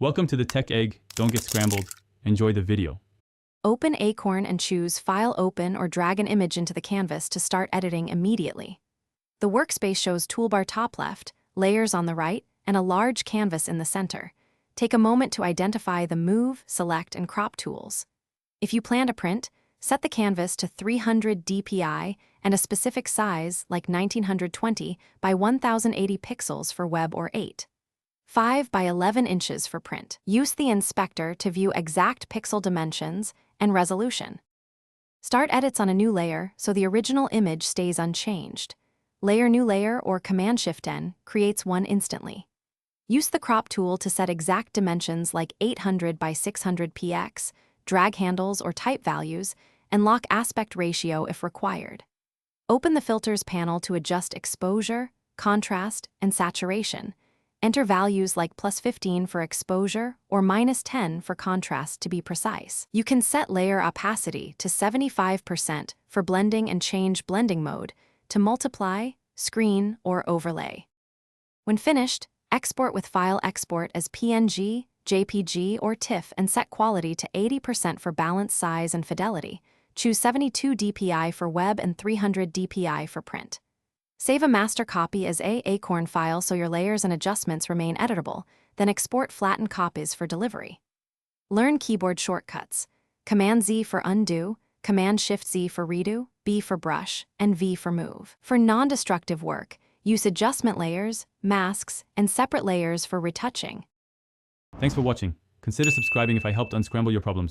Welcome to the Tech Egg. Don't get scrambled. Enjoy the video. Open Acorn and choose File Open or drag an image into the canvas to start editing immediately. The workspace shows Toolbar top left, Layers on the right, and a large canvas in the center. Take a moment to identify the Move, Select, and Crop tools. If you plan to print, set the canvas to 300 dpi and a specific size like 1920 by 1080 pixels for web or 8.5 by 11 inches for print. Use the inspector to view exact pixel dimensions and resolution. Start edits on a new layer so the original image stays unchanged. Layer New Layer or Command-Shift-N creates one instantly. Use the crop tool to set exact dimensions like 800 by 600 px, drag handles or type values, and lock aspect ratio if required. Open the Filters panel to adjust exposure, contrast, and saturation. Enter values like +15 for exposure or -10 for contrast to be precise. You can set layer opacity to 75% for blending and change blending mode to multiply, screen, or overlay. When finished, export with file export as PNG, JPG, or TIFF and set quality to 80% for balance, size, and fidelity. Choose 72 dpi for web and 300 dpi for print. Save a master copy as a Acorn file so your layers and adjustments remain editable, then export flattened copies for delivery. Learn keyboard shortcuts. Command-Z for undo, Command-Shift-Z for redo, B for brush, and V for move. For non-destructive work, use adjustment layers, masks, and separate layers for retouching. Thanks for watching. Consider subscribing if I helped unscramble your problems.